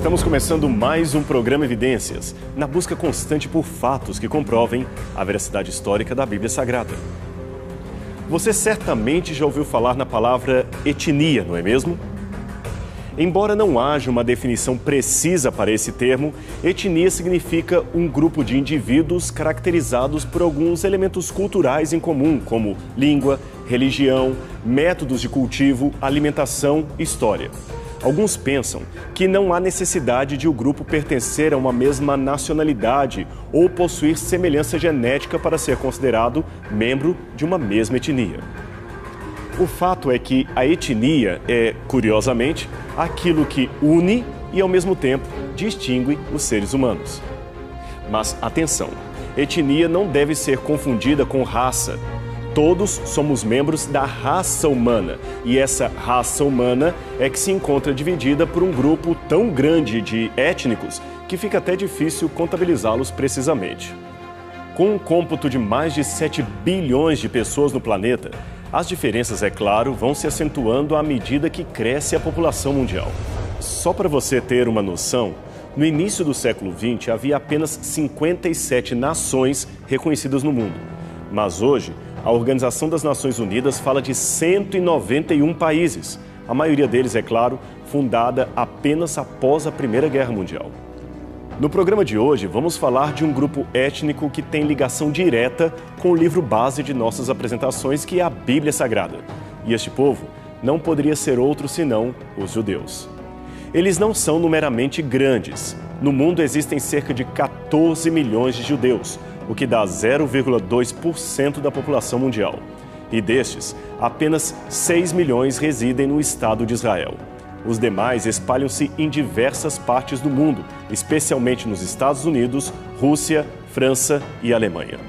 Estamos começando mais um programa Evidências, na busca constante por fatos que comprovem a veracidade histórica da Bíblia Sagrada. Você certamente já ouviu falar na palavra etnia, não é mesmo? Embora não haja uma definição precisa para esse termo, etnia significa um grupo de indivíduos caracterizados por alguns elementos culturais em comum, como língua, religião, métodos de cultivo, alimentação e história. Alguns pensam que não há necessidade de o grupo pertencer a uma mesma nacionalidade ou possuir semelhança genética para ser considerado membro de uma mesma etnia. O fato é que a etnia é, curiosamente, aquilo que une e, ao mesmo tempo, distingue os seres humanos. Mas, atenção, etnia não deve ser confundida com raça. Todos somos membros da raça humana, e essa raça humana é que se encontra dividida por um grupo tão grande de étnicos que fica até difícil contabilizá-los precisamente. Com um cômputo de mais de 7 bilhões de pessoas no planeta, as diferenças, é claro, vão se acentuando à medida que cresce a população mundial. Só para você ter uma noção, no início do século XX havia apenas 57 nações reconhecidas no mundo. Mas hoje, a Organização das Nações Unidas fala de 191 países, a maioria deles, é claro, fundada apenas após a Primeira Guerra Mundial. No programa de hoje, vamos falar de um grupo étnico que tem ligação direta com o livro base de nossas apresentações, que é a Bíblia Sagrada. E este povo não poderia ser outro senão os judeus. Eles não são numericamente grandes. No mundo existem cerca de 14 milhões de judeus, o que dá 0,2% da população mundial. E destes, apenas 6 milhões residem no Estado de Israel. Os demais espalham-se em diversas partes do mundo, especialmente nos Estados Unidos, Rússia, França e Alemanha.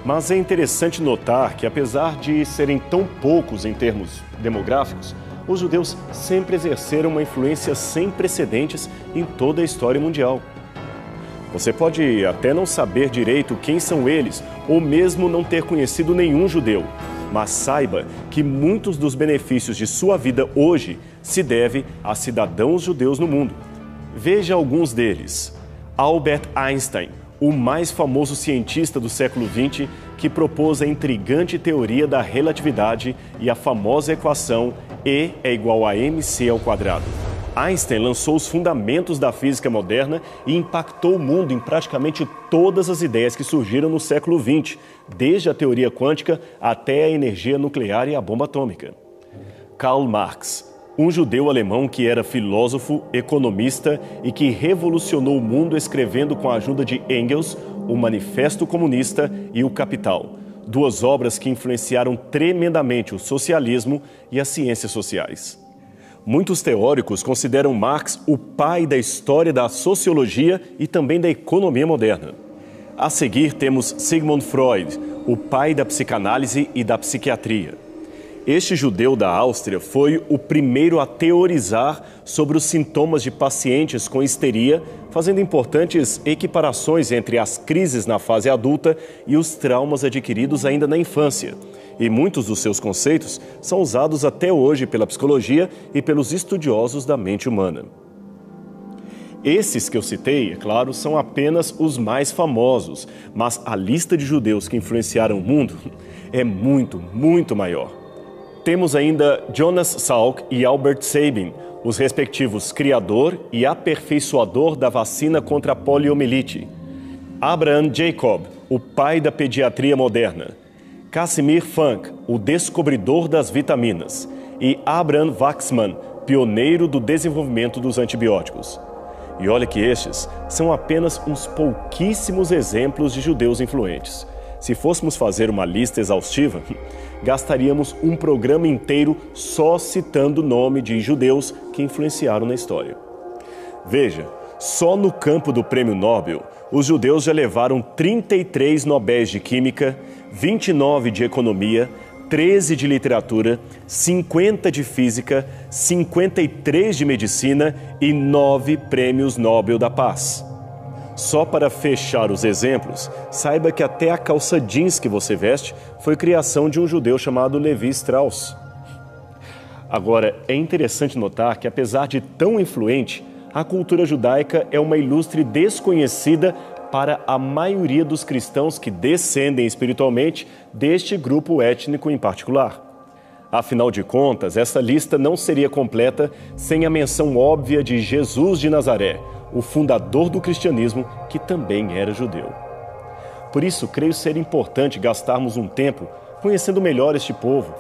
Mas é interessante notar que, apesar de serem tão poucos em termos demográficos, os judeus sempre exerceram uma influência sem precedentes em toda a história mundial. Você pode até não saber direito quem são eles, ou mesmo não ter conhecido nenhum judeu, mas saiba que muitos dos benefícios de sua vida hoje se devem a cidadãos judeus no mundo. Veja alguns deles. Albert Einstein, o mais famoso cientista do século XX, que propôs a intrigante teoria da relatividade e a famosa equação E é igual a mc². Einstein lançou os fundamentos da física moderna e impactou o mundo em praticamente todas as ideias que surgiram no século XX, desde a teoria quântica até a energia nuclear e a bomba atômica. Karl Marx, um judeu alemão que era filósofo, economista e que revolucionou o mundo escrevendo com a ajuda de Engels o Manifesto Comunista e o Capital, duas obras que influenciaram tremendamente o socialismo e as ciências sociais. Muitos teóricos consideram Marx o pai da história da sociologia e também da economia moderna. A seguir temos Sigmund Freud, o pai da psicanálise e da psiquiatria. Este judeu da Áustria foi o primeiro a teorizar sobre os sintomas de pacientes com histeria, fazendo importantes equiparações entre as crises na fase adulta e os traumas adquiridos ainda na infância. E muitos dos seus conceitos são usados até hoje pela psicologia e pelos estudiosos da mente humana. Esses que eu citei, é claro, são apenas os mais famosos, mas a lista de judeus que influenciaram o mundo é muito, muito maior. Temos ainda Jonas Salk e Albert Sabin, os respectivos criador e aperfeiçoador da vacina contra a poliomielite. Abraham Jacob, o pai da pediatria moderna. Casimir Funk, o descobridor das vitaminas, e Abraham Waxman, pioneiro do desenvolvimento dos antibióticos. E olha que estes são apenas uns pouquíssimos exemplos de judeus influentes. Se fôssemos fazer uma lista exaustiva, gastaríamos um programa inteiro só citando o nome de judeus que influenciaram na história. Veja, só no campo do Prêmio Nobel, os judeus já levaram 33 Nobéis de Química, 29 de Economia, 13 de Literatura, 50 de Física, 53 de Medicina e 9 Prêmios Nobel da Paz. Só para fechar os exemplos, saiba que até a calça jeans que você veste foi criação de um judeu chamado Levi Strauss. Agora, é interessante notar que, apesar de tão influente, a cultura judaica é uma ilustre desconhecida para a maioria dos cristãos que descendem espiritualmente deste grupo étnico em particular. Afinal de contas, essa lista não seria completa sem a menção óbvia de Jesus de Nazaré, o fundador do cristianismo, que também era judeu. Por isso, creio ser importante gastarmos um tempo conhecendo melhor este povo,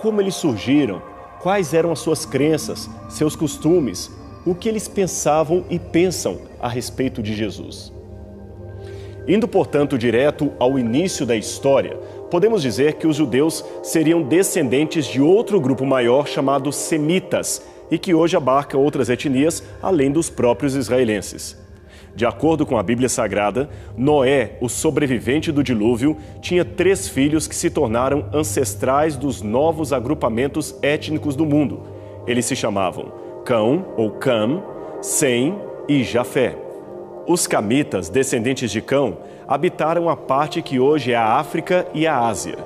como eles surgiram, quais eram as suas crenças, seus costumes, o que eles pensavam e pensam a respeito de Jesus. Indo, portanto, direto ao início da história, podemos dizer que os judeus seriam descendentes de outro grupo maior chamado semitas e que hoje abarca outras etnias além dos próprios israelenses. De acordo com a Bíblia Sagrada, Noé, o sobrevivente do dilúvio, tinha 3 filhos que se tornaram ancestrais dos novos agrupamentos étnicos do mundo. Eles se chamavam Cão, ou Cam, Sem e Jafé. Os camitas, descendentes de Cão, habitaram a parte que hoje é a África e a Ásia.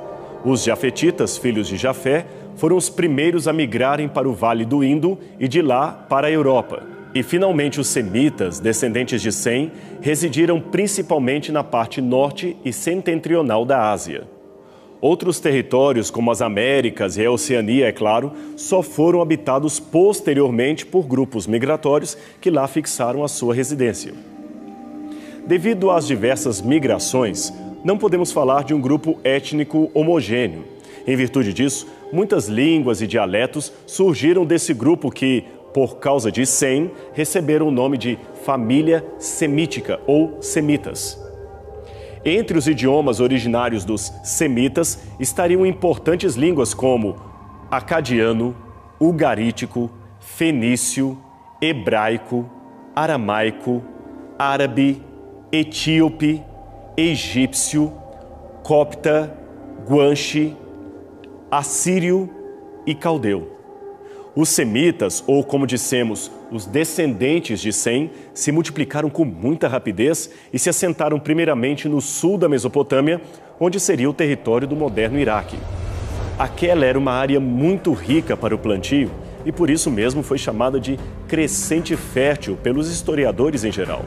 Os jafetitas, filhos de Jafé, foram os primeiros a migrarem para o Vale do Indo e de lá para a Europa. E, finalmente, os semitas, descendentes de Sem, residiram principalmente na parte norte e setentrional da Ásia. Outros territórios, como as Américas e a Oceania, é claro, só foram habitados posteriormente por grupos migratórios que lá fixaram a sua residência. Devido às diversas migrações, não podemos falar de um grupo étnico homogêneo. Em virtude disso, muitas línguas e dialetos surgiram desse grupo que, por causa de Sem, receberam o nome de família semítica ou semitas. Entre os idiomas originários dos semitas estariam importantes línguas como acadiano, ugarítico, fenício, hebraico, aramaico, árabe, etíope, egípcio, copta, guanche, assírio e caldeu. Os semitas, ou como dissemos, os descendentes de Sem, se multiplicaram com muita rapidez e se assentaram primeiramente no sul da Mesopotâmia, onde seria o território do moderno Iraque. Aquela era uma área muito rica para o plantio e por isso mesmo foi chamada de crescente fértil pelos historiadores em geral.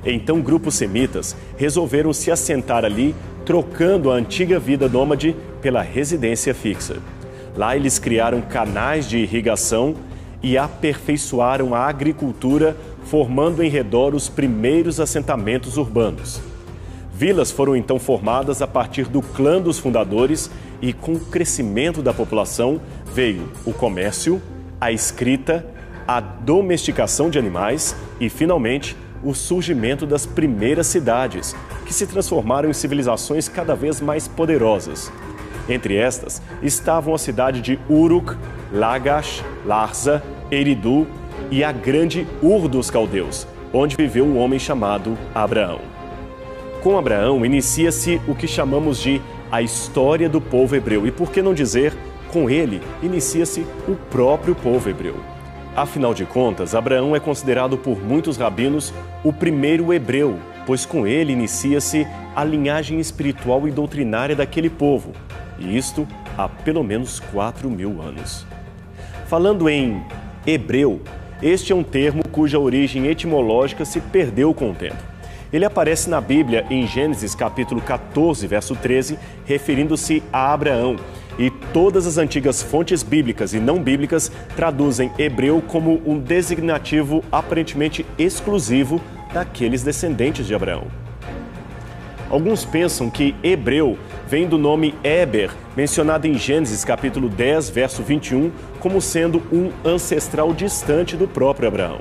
Então, grupos semitas resolveram se assentar ali, trocando a antiga vida nômade pela residência fixa. Lá eles criaram canais de irrigação e aperfeiçoaram a agricultura, formando em redor os primeiros assentamentos urbanos. Vilas foram então formadas a partir do clã dos fundadores e, com o crescimento da população, veio o comércio, a escrita, a domesticação de animais e, finalmente, o surgimento das primeiras cidades, que se transformaram em civilizações cada vez mais poderosas. Entre estas estavam a cidade de Uruk, Lagash, Larsa, Eridu e a grande Ur dos Caldeus, onde viveu um homem chamado Abraão. Com Abraão inicia-se o que chamamos de a história do povo hebreu e, por que não dizer, com ele inicia-se o próprio povo hebreu. Afinal de contas, Abraão é considerado por muitos rabinos o primeiro hebreu, pois com ele inicia-se a linhagem espiritual e doutrinária daquele povo, e isto há pelo menos 4.000 anos. Falando em hebreu, este é um termo cuja origem etimológica se perdeu com o tempo. Ele aparece na Bíblia em Gênesis capítulo 14, verso 13, referindo-se a Abraão, e todas as antigas fontes bíblicas e não bíblicas traduzem hebreu como um designativo aparentemente exclusivo daqueles descendentes de Abraão. Alguns pensam que hebreu vem do nome Éber, mencionado em Gênesis capítulo 10, verso 21, como sendo um ancestral distante do próprio Abraão.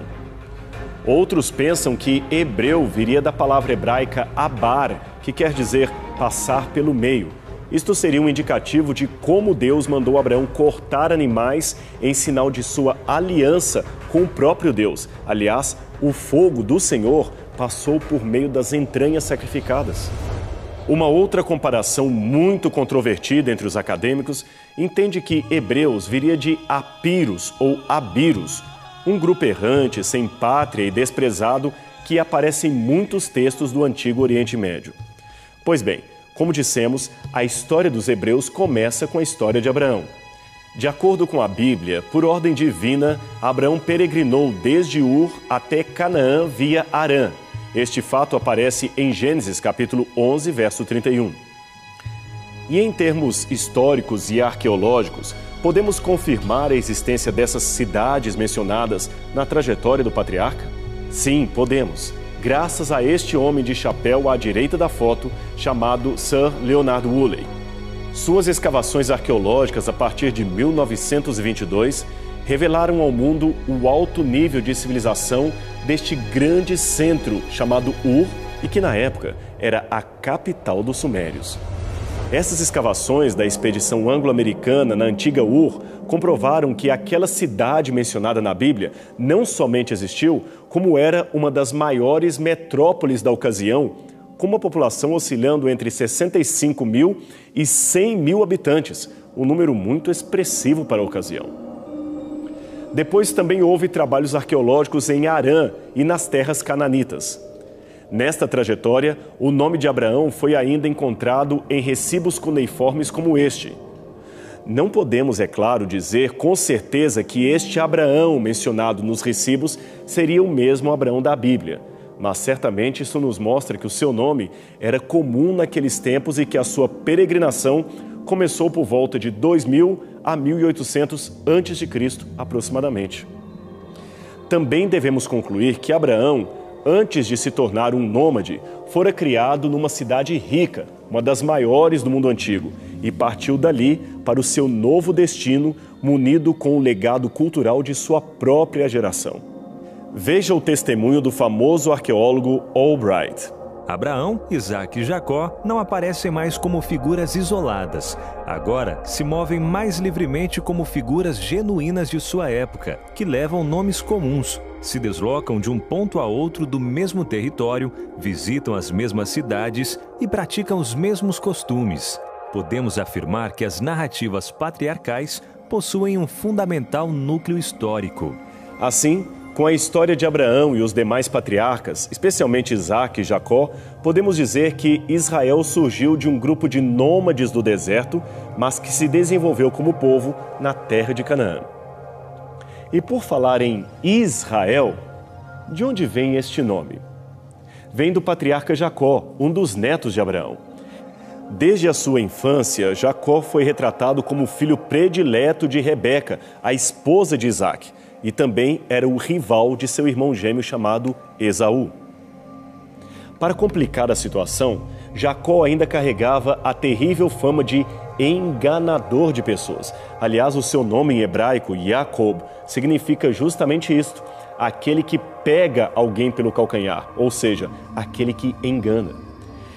Outros pensam que hebreu viria da palavra hebraica abar, que quer dizer passar pelo meio. Isto seria um indicativo de como Deus mandou Abraão cortar animais em sinal de sua aliança com o próprio Deus. Aliás, o fogo do Senhor passou por meio das entranhas sacrificadas. Uma outra comparação muito controvertida entre os acadêmicos entende que hebreus viria de Apiros ou Abiros, um grupo errante, sem pátria e desprezado que aparece em muitos textos do Antigo Oriente Médio. Pois bem, como dissemos, a história dos hebreus começa com a história de Abraão. De acordo com a Bíblia, por ordem divina, Abraão peregrinou desde Ur até Canaã via Harã. Este fato aparece em Gênesis capítulo 11, verso 31. E em termos históricos e arqueológicos, podemos confirmar a existência dessas cidades mencionadas na trajetória do patriarca? Sim, podemos, graças a este homem de chapéu à direita da foto, chamado Sir Leonard Woolley. Suas escavações arqueológicas a partir de 1922 revelaram ao mundo o alto nível de civilização deste grande centro chamado Ur e que na época era a capital dos Sumérios. Essas escavações da expedição anglo-americana na antiga Ur comprovaram que aquela cidade mencionada na Bíblia não somente existiu, como era uma das maiores metrópoles da ocasião, com uma população oscilando entre 65 mil e 100 mil habitantes, um número muito expressivo para a ocasião. Depois também houve trabalhos arqueológicos em Harã e nas terras cananitas. Nesta trajetória, o nome de Abraão foi ainda encontrado em recibos cuneiformes como este. Não podemos, é claro, dizer com certeza que este Abraão mencionado nos recibos seria o mesmo Abraão da Bíblia, mas certamente isso nos mostra que o seu nome era comum naqueles tempos e que a sua peregrinação começou por volta de 2000 a 1800 a.C., aproximadamente. Também devemos concluir que Abraão, antes de se tornar um nômade, fora criado numa cidade rica, uma das maiores do mundo antigo, e partiu dali para o seu novo destino, munido com o legado cultural de sua própria geração. Veja o testemunho do famoso arqueólogo Albright. Abraão, Isaque e Jacó não aparecem mais como figuras isoladas. Agora se movem mais livremente como figuras genuínas de sua época, que levam nomes comuns, se deslocam de um ponto a outro do mesmo território, visitam as mesmas cidades e praticam os mesmos costumes. Podemos afirmar que as narrativas patriarcais possuem um fundamental núcleo histórico. Assim, com a história de Abraão e os demais patriarcas, especialmente Isaque e Jacó, podemos dizer que Israel surgiu de um grupo de nômades do deserto, mas que se desenvolveu como povo na terra de Canaã. E por falar em Israel, de onde vem este nome? Vem do patriarca Jacó, um dos netos de Abraão. Desde a sua infância, Jacó foi retratado como o filho predileto de Rebeca, a esposa de Isaque, e também era o rival de seu irmão gêmeo chamado Esaú. Para complicar a situação, Jacó ainda carregava a terrível fama de enganador de pessoas. Aliás, o seu nome em hebraico, Jacob, significa justamente isto, aquele que pega alguém pelo calcanhar, ou seja, aquele que engana.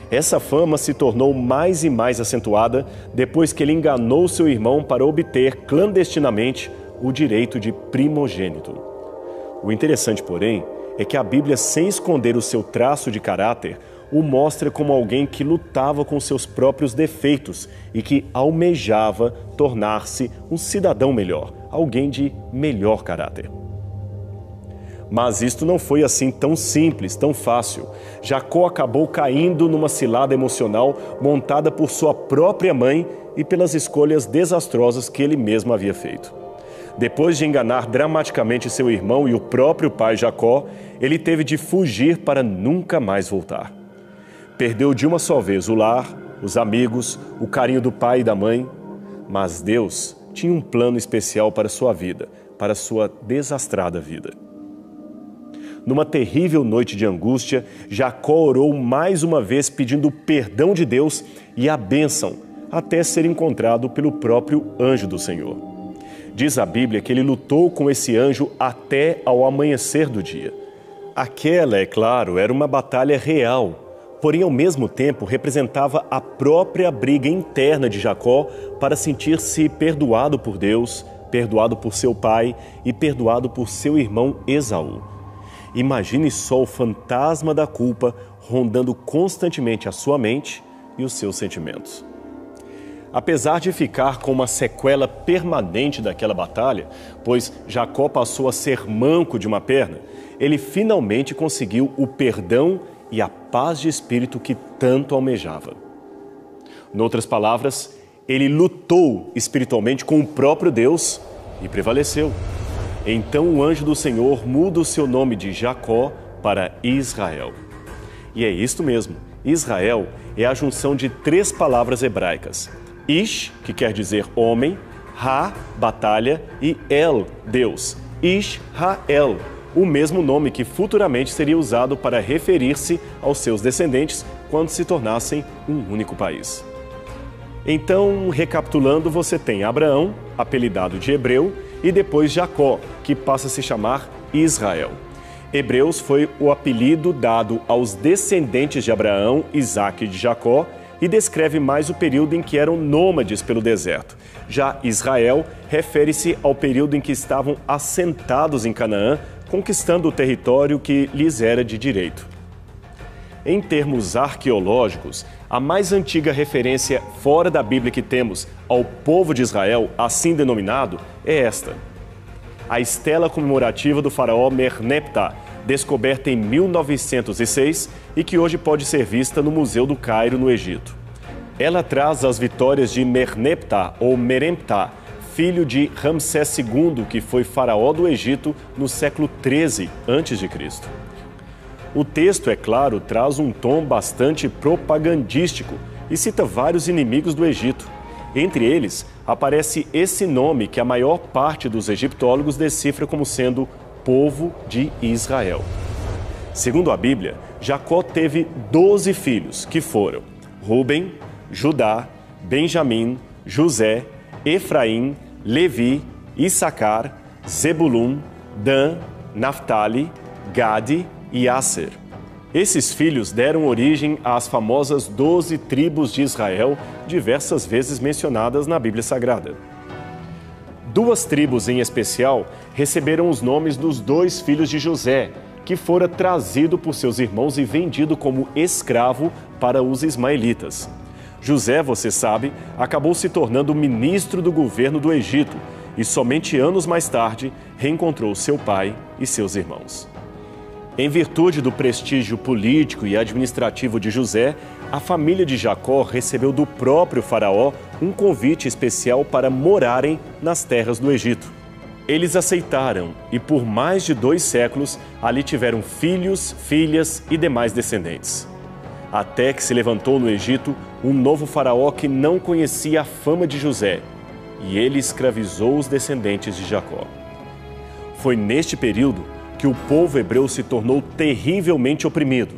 Essa fama se tornou mais e mais acentuada depois que ele enganou seu irmão para obter clandestinamente o direito de primogênito. O interessante, porém, é que a Bíblia, sem esconder o seu traço de caráter, o mostra como alguém que lutava com seus próprios defeitos e que almejava tornar-se um cidadão melhor, alguém de melhor caráter. Mas isto não foi assim tão simples, tão fácil. Jacó acabou caindo numa cilada emocional montada por sua própria mãe e pelas escolhas desastrosas que ele mesmo havia feito. Depois de enganar dramaticamente seu irmão e o próprio pai Jacó, ele teve de fugir para nunca mais voltar. Perdeu de uma só vez o lar, os amigos, o carinho do pai e da mãe, mas Deus tinha um plano especial para sua vida, para sua desastrada vida. Numa terrível noite de angústia, Jacó orou mais uma vez pedindo perdão de Deus e a bênção, até ser encontrado pelo próprio anjo do Senhor. Diz a Bíblia que ele lutou com esse anjo até ao amanhecer do dia. Aquela, é claro, era uma batalha real, porém ao mesmo tempo representava a própria briga interna de Jacó para sentir-se perdoado por Deus, perdoado por seu pai e perdoado por seu irmão Esaú. Imagine só o fantasma da culpa rondando constantemente a sua mente e os seus sentimentos. Apesar de ficar com uma sequela permanente daquela batalha, pois Jacó passou a ser manco de uma perna, ele finalmente conseguiu o perdão e a paz de espírito que tanto almejava. Noutras palavras, ele lutou espiritualmente com o próprio Deus e prevaleceu. Então o anjo do Senhor muda o seu nome de Jacó para Israel. E é isto mesmo, Israel é a junção de 3 palavras hebraicas. Ish, que quer dizer homem, Ha, batalha, e El, Deus. Ish-ha-el, o mesmo nome que futuramente seria usado para referir-se aos seus descendentes quando se tornassem um único país. Então, recapitulando, você tem Abraão, apelidado de Hebreu, e depois Jacó, que passa a se chamar Israel. Hebreus foi o apelido dado aos descendentes de Abraão, Isaque e de Jacó, e descreve mais o período em que eram nômades pelo deserto. Já Israel refere-se ao período em que estavam assentados em Canaã, conquistando o território que lhes era de direito. Em termos arqueológicos, a mais antiga referência fora da Bíblia que temos ao povo de Israel, assim denominado, é esta. A estela comemorativa do faraó Merneptah, descoberta em 1906 e que hoje pode ser vista no Museu do Cairo, no Egito. Ela traz as vitórias de Merneptah ou Meremptah, filho de Ramsés II, que foi faraó do Egito no século XIII a.C. O texto, é claro, traz um tom bastante propagandístico e cita vários inimigos do Egito. Entre eles, aparece esse nome que a maior parte dos egiptólogos decifra como sendo povo de Israel. Segundo a Bíblia, Jacó teve 12 filhos, que foram Ruben, Judá, Benjamim, José, Efraim, Levi, Issacar, Zebulun, Dan, Naftali, Gade e Asser. Esses filhos deram origem às famosas 12 tribos de Israel, diversas vezes mencionadas na Bíblia Sagrada. 2 tribos em especial receberam os nomes dos 2 filhos de José, que fora trazido por seus irmãos e vendido como escravo para os ismaelitas. José, você sabe, acabou se tornando ministro do governo do Egito e somente anos mais tarde reencontrou seu pai e seus irmãos. Em virtude do prestígio político e administrativo de José, a família de Jacó recebeu do próprio faraó um convite especial para morarem nas terras do Egito. Eles aceitaram e por mais de 2 séculos ali tiveram filhos, filhas e demais descendentes. Até que se levantou no Egito um novo faraó que não conhecia a fama de José, e ele escravizou os descendentes de Jacó. Foi neste período que o povo hebreu se tornou terrivelmente oprimido.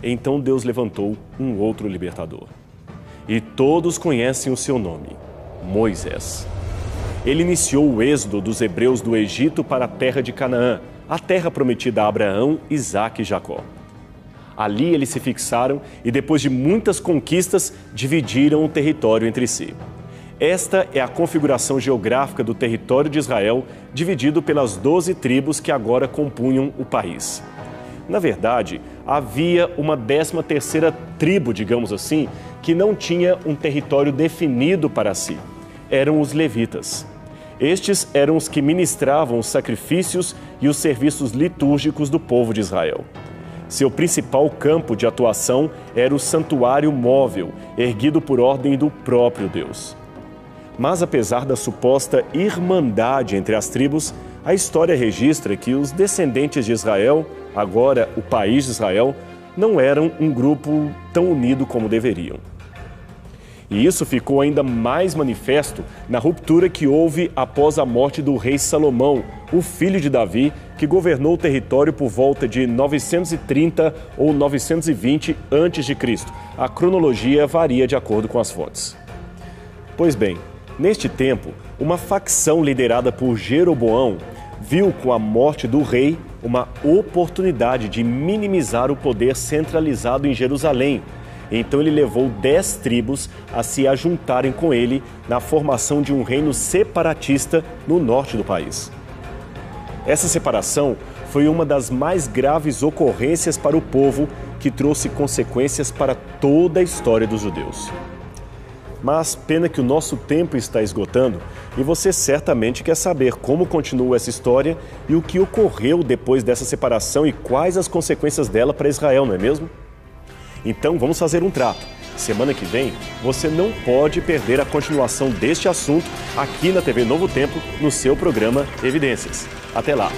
Então Deus levantou um outro libertador. E todos conhecem o seu nome, Moisés. Ele iniciou o êxodo dos hebreus do Egito para a terra de Canaã, a terra prometida a Abraão, Isaque e Jacó. Ali eles se fixaram e, depois de muitas conquistas, dividiram o território entre si. Esta é a configuração geográfica do território de Israel, dividido pelas 12 tribos que agora compunham o país. Na verdade, havia uma 13ª tribo, digamos assim, que não tinha um território definido para si. Eram os levitas. Estes eram os que ministravam os sacrifícios e os serviços litúrgicos do povo de Israel. Seu principal campo de atuação era o santuário móvel, erguido por ordem do próprio Deus. Mas apesar da suposta irmandade entre as tribos, a história registra que os descendentes de Israel, agora o país de Israel, não eram um grupo tão unido como deveriam. E isso ficou ainda mais manifesto na ruptura que houve após a morte do rei Salomão, o filho de Davi, que governou o território por volta de 930 ou 920 a.C. A cronologia varia de acordo com as fontes. Pois bem, neste tempo, uma facção liderada por Jeroboão viu com a morte do rei uma oportunidade de minimizar o poder centralizado em Jerusalém. Então ele levou 10 tribos a se ajuntarem com ele na formação de um reino separatista no norte do país. Essa separação foi uma das mais graves ocorrências para o povo, que trouxe consequências para toda a história dos judeus. Mas pena que o nosso tempo está esgotando e você certamente quer saber como continua essa história e o que ocorreu depois dessa separação e quais as consequências dela para Israel, não é mesmo? Então vamos fazer um trato. Semana que vem, você não pode perder a continuação deste assunto aqui na TV Novo Tempo, no seu programa Evidências. Até lá!